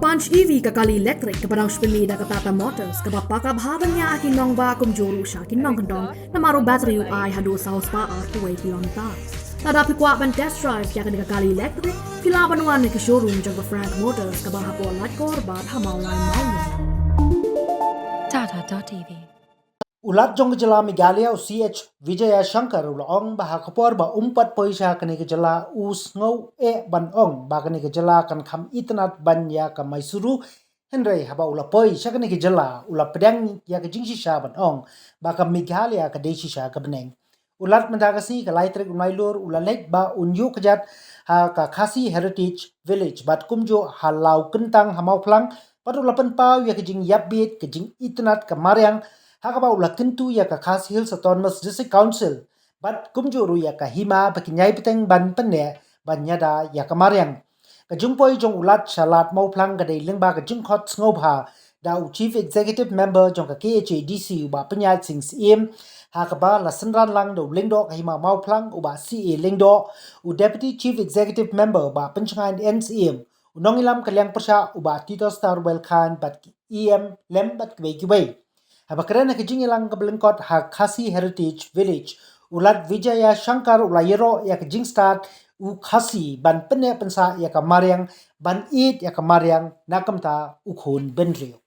Punch EV kakali electric kepadang spelida ke Tata Motors ke bapaka bhabannya akin nong ba kum juru syakin nong kendong na maro battery UI hadu saus pa ar 2 kilometer. Tada pikwa ban test drive ya ke kakali electric kila banuan ke showroom jang Frank Motors ke bang hapo lat korban hamau lain mau. Tata.tv Ulat jong jela Megalia CH Vijaya Shankar ulong bahak kapor ba umpat poisha kani ke jela us ngau ban ong ba kani ke jela kan kham itnat ban ya ka Maisuru Henry haba ula poisha kani ke jela ula pedang ya ke jingsi sha ban ong ba ka Megalia ka deshi sha ka beneng ulat mendagasi ka laitrik unailur ula lek ba unyu kejat ha ka Khasi Heritage Village bat kumjo halau kentang hamau plang pat ula penpau ya ke jing yapbit ke jing itnat ka Mariang hakaba ula kentu ya ka Khasi Hills Autonomous District Council bat kumjuru ya ka hima bakinyai peteng ban penne ban nyada ya ka Mariang ka jungpoi jong ulat shalat mau plang ka dei lengba ka jungkhot ngobha da u Chief Executive Member jong ka KHADC ba penyat sing sim hakaba la senran lang do lengdo ka hima mau plang uba CA lengdo u Deputy Chief Executive Member ba penchangan NCM unongilam kalyang persya uba Tito Star Khan bat EM lem bat kwe Habakran na kijing ilang kablengkot ha Khasi Heritage Village ulat Vijaya Shankar ulayero ya kijing start u Khasi ban penne pensa ya ka Mariang ban it ya ka Mariang nakamta ukhun benrio.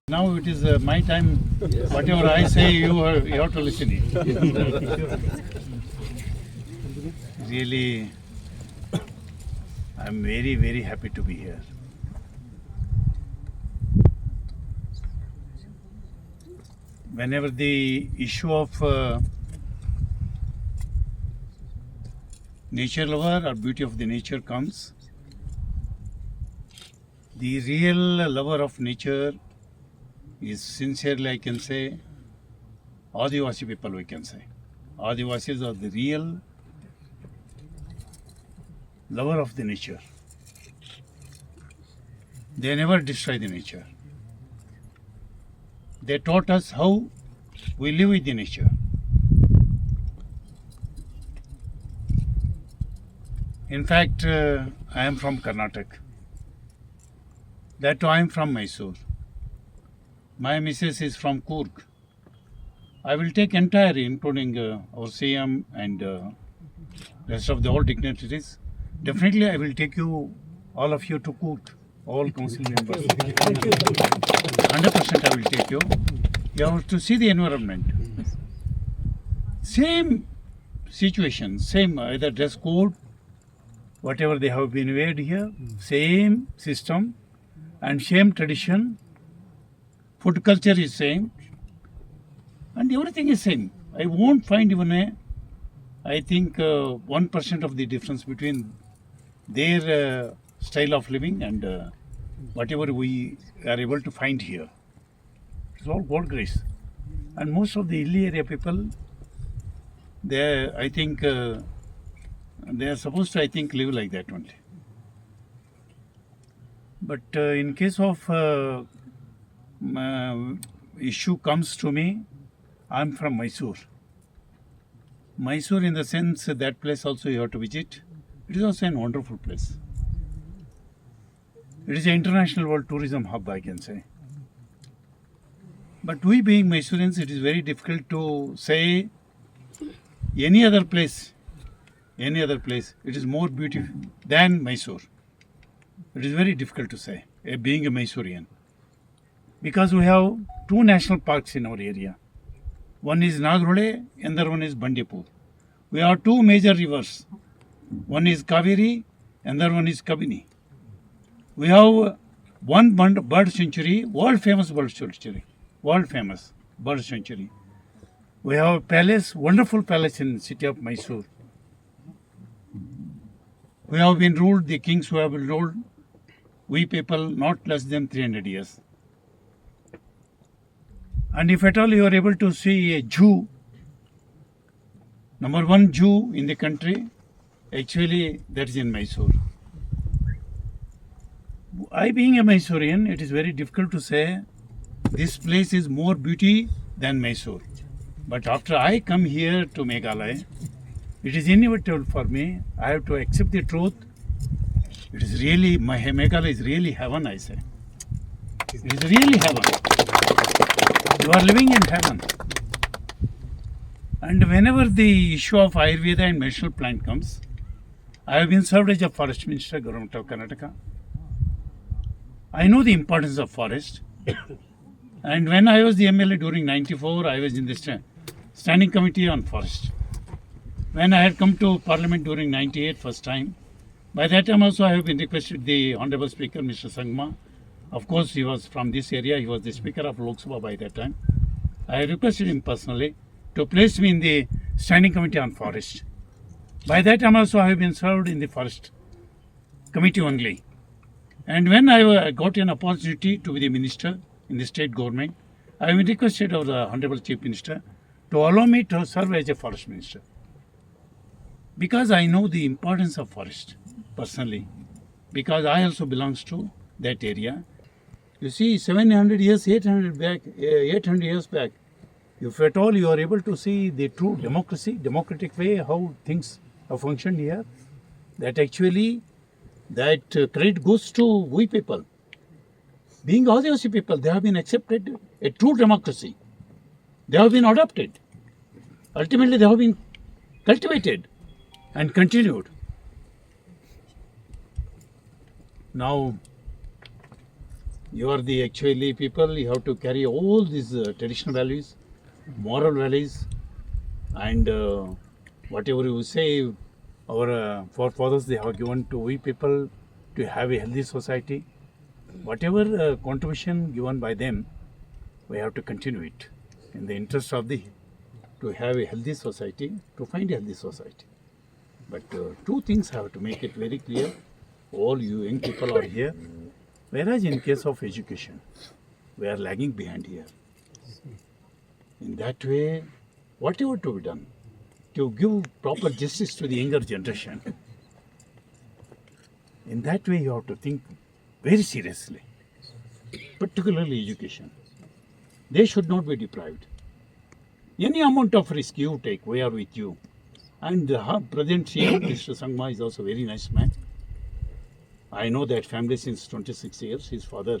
Now it is my time. Whatever I say, you have to listen it. Really, I'm very, very happy to be here. Whenever the issue of nature lover or beauty of the nature comes, the real lover of nature is sincerely, I can say, Adivasi people, we can say. Adivasis are the real lover of the nature. They never destroy the nature. They taught us how we live with the nature. In fact, I am from Karnataka. That too, I am from Mysore. My missus is from Coorg. I will take entire, including our CM and rest of the all dignitaries. Definitely, I will take you, all of you, to Coorg, all council members. 100% I will take you. You have to see the environment. Same situation, same either dress code, whatever they have been made here, same system and same tradition. Food culture is same and everything is same. I won't find even I think 1% of the difference between their style of living and whatever we are able to find here. It's all God grace. And most of the hilly area people, I think they are supposed to, I think, live like that only. But in case of issue comes to me, I'm from Mysore. Mysore, in the sense that place also you have to visit. It is also a wonderful place. It is an international world tourism hub, I can say. But we being Mysoreans, it is very difficult to say any other place. It is more beautiful than Mysore. It is very difficult to say, being a Mysorean. Because we have two national parks in our area. One is Nagrole, another one is Bandipur. We have two major rivers. One is Kaveri, another one is Kabini. We have one bird sanctuary, world famous bird sanctuary. We have a palace, wonderful palace in the city of Mysore. We have been ruled, the kings who have been ruled, we people not less than 300 years. And if at all you are able to see a Jew, number one Jew in the country, actually that is in Mysore. I being a Mysorean, it is very difficult to say this place is more beauty than Mysore. But after I come here to Meghalaya, it is inevitable for me. I have to accept the truth. It is really, Meghalaya is really heaven, I say. It is really heaven. You are living in heaven. And whenever the issue of Ayurveda and medicinal plant comes, I have been served as a forest minister, Government of Karnataka. I know the importance of forest. And when I was the MLA during 94, I was in the standing committee on forest. When I had come to Parliament during 98 first time, by that time also I have been requested the Honorable Speaker, Mr. Sangma. Of course, he was from this area. He was the Speaker of Lok Sabha by that time. I requested him personally to place me in the Standing Committee on Forest. By that time also I have been served in the Forest Committee only. And when I got an opportunity to be the minister in the state government, I have been requested of the Honorable Chief Minister to allow me to serve as a Forest Minister. Because I know the importance of forest personally, because I also belongs to that area. You see, 700 years, 800 years back, if at all you are able to see the true democratic way, how things have functioned here, that actually that credit goes to we people. Being Adivasi people, they have been accepted a true democracy. They have been adopted. Ultimately, they have been cultivated and continued. Now, you are the actually people, you have to carry all these traditional values, moral values, and whatever you say, our forefathers, they have given to we people to have a healthy society. Whatever contribution given by them, we have to continue it in the interest of to have a healthy society, to find a healthy society. But two things have to make it very clear. All you young people are here, whereas in case of education, we are lagging behind here. In that way, whatever to be done, to give proper justice to the younger generation, in that way you have to think very seriously, particularly education. They should not be deprived. Any amount of risk you take, we are with you. And the present CM, Mr. Sangma, is also a very nice man. I know that family since 26 years. His father,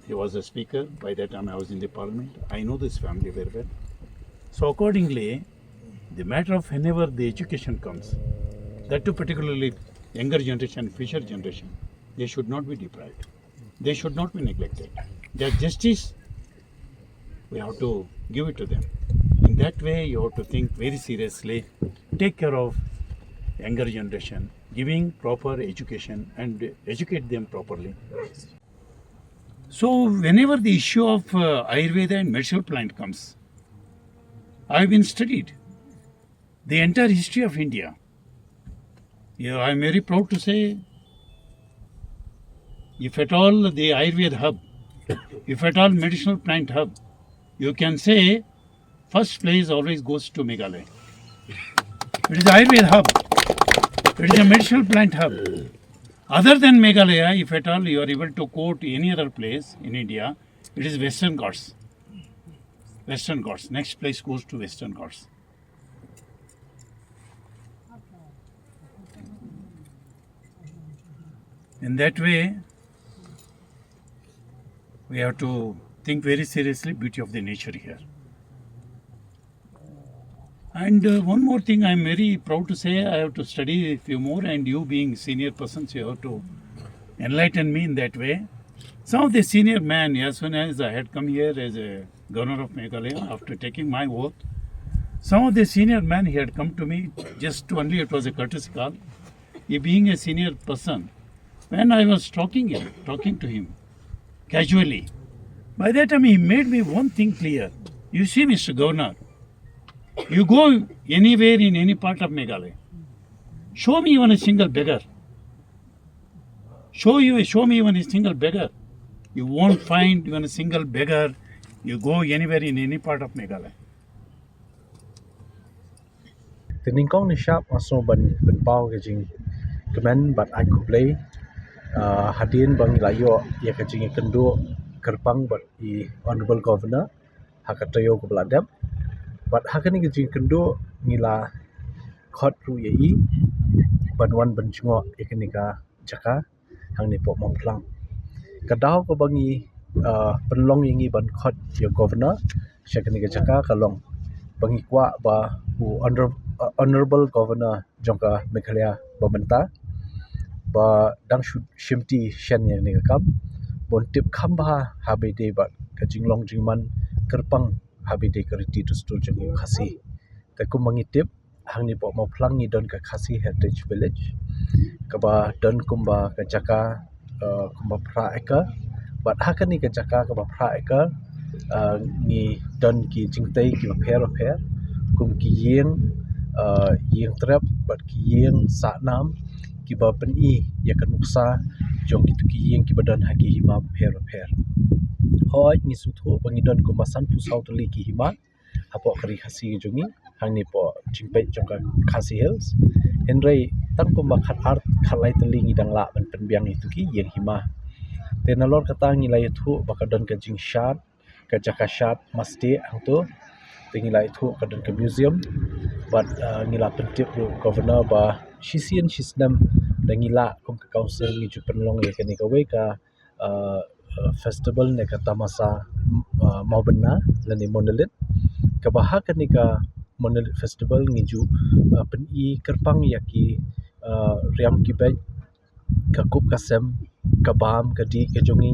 he was a speaker. By that time I was in the parliament. I know this family very well. So accordingly, the matter of whenever the education comes, that too particularly younger generation, future generation, they should not be deprived. They should not be neglected. Their justice, we have to give it to them. In that way, you have to think very seriously, take care of younger generation, giving proper education and educate them properly. So whenever the issue of Ayurveda and medicinal plant comes, I have been studied the entire history of India. Yeah, I am very proud to say, if at all the Ayurveda hub, if at all medicinal plant hub, you can say first place always goes to Meghalaya. It is Ayurveda hub. It is a medicinal plant hub. Other than Meghalaya, if at all you are able to quote any other place in India, it is Western Ghats. Western Ghats. Next place goes to Western Ghats. In that way, we have to think very seriously beauty of the nature here. And one more thing, I am very proud to say, I have to study a few more, and you being senior persons, you have to enlighten me in that way. Some of the senior man, as soon as I had come here as a governor of Meghalaya, after taking my oath, some of the senior man, he had come to me just to only, it was a courtesy call. He being a senior person, when I was talking to him casually, by that time he made me one thing clear. You see, Mr. Governor, You go anywhere in any part of Meghalaya. Show me even a single beggar. Show me even a single beggar. You won't find even a single beggar. You go anywhere in any part of Meghalaya. Tiningkong ni shop aso ban pau ke jing kemen bat I could play hadin bang layo ya ke jing kendo kerpang bat I honorable governor hakatayo ko bladam bat hakani ke jing kendo ngila khot ru ye I banwan banjungo ikanika jaka hang ni pok momplang kadau ko bangi penlong yangi ban khot ya governor syakani ke jaka kalong bangi kwa ba honorable governor jongka Meghalaya bamenta ba dang shimti shen yang ni kam bon tip kham ba habe de ba ka jinglong jingman kerpang habe de kariti to stu jong khasi ta kum mangi tip hang ni po mo phlang ni don ka khasi heritage village ka ba don kum ba ka jaka kum ba phra eka bat hakani ka jaka ka ba phra eka ni don ki jingtai ki ba pher kum ki yeng trap bat ki yeng sa nam ki ba pen I ya kan uksa jong ki ki yeng ki badan haki hima pher hoi ni suthu bangi don ko masan pu sau to li ki hima hapo kari khasi jongi hang ni po jingpai jong ka khasi hills henrei tang ko ba khat art khalai tali ngi dang la ban pen biang itu ki yeng hima tenalor kata ngi lai thu ba ka don ka jing shat ka jaka shat maste hang to tingilai thu ka don ka museum but ngila pentip ru governor ba shisian shisnam dangila kum ka council ngi ju penlong ye kani ka we ka festival ne ka tamasa maubena lani monelit ka baha kani ka monelit festival ngi ju pen I kerpang yaki riam ki baj ka kup kasem ka bam ka di ka jongi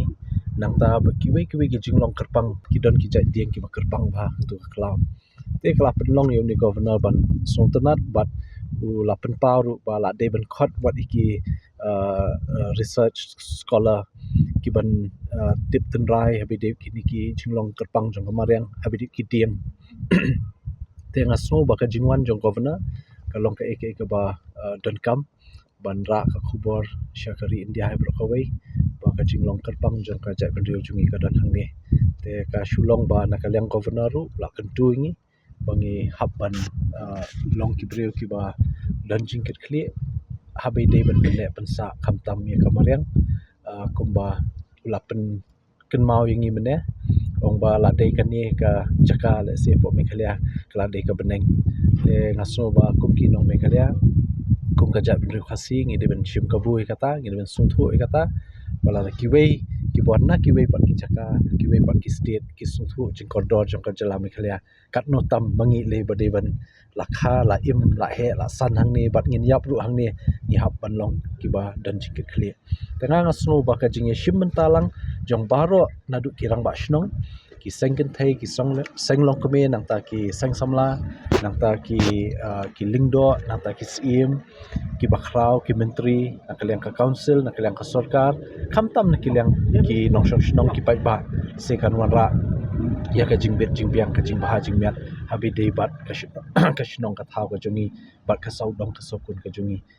nangta ba kiwe ki jinglong kerpang ki don ki jai dieng ki ba kerpang ba tu klau te kala penlong yo ni governor ban sultanat bat u la pen paru ba la de ban khot wat iki research scholar ki ban tip ten rai habi de ki ki jinglong kerpang jong kamariang habi de ki dieng te ngaso ba ka jingwan jong governor kalong ka ek ba don kam ban ra ka khubor syakari india hai brokawai ba ka jinglong kerpang jong ka jai ban riu jungi ka dan hangni te ka shulong ba nakalyang governor ru la kentu ngi bangi habban long ki breu ki ba danjing ket khli habe de ban le pensa khamtam ye kamariang kumba ulapen ken mau yangi mene ong ba la de kan ni ka jaka le se po Meghalaya kala de ka beneng te ngaso ba kum ki nong Meghalaya kum ka jat ben khasi ngi de ben shim ka bui kata ngi de ben suthu kata bala ki wei ki bon na ki wei pat ki jaka ki wei pat ki state ki suthu jing kordor jong ka jala Meghalaya kat no tam mangi le ba de ban la kha la im la he la san hang ni bat ngin yap ru hang ni ni hab ban long ki ba dan jing ket khli tengah ngasno ba ka jing ye shim mentalang jong baro nadu kirang ba shnong ki sengken thai ki seng long kome nang ta ki seng samla nang ta ki lingdo nang ta ki sim ki bakrau ki menteri nak kaliang ka council nak kaliang ka sarkar khamtam nak kaliang ki nongshong shnong ki pai ba se kan wanra ya ka jingbet jingbiang ka jingbaha jingmiat habi dei bat ka shnong ka thau ka jungi bat ka saudong ka sokun ka jungi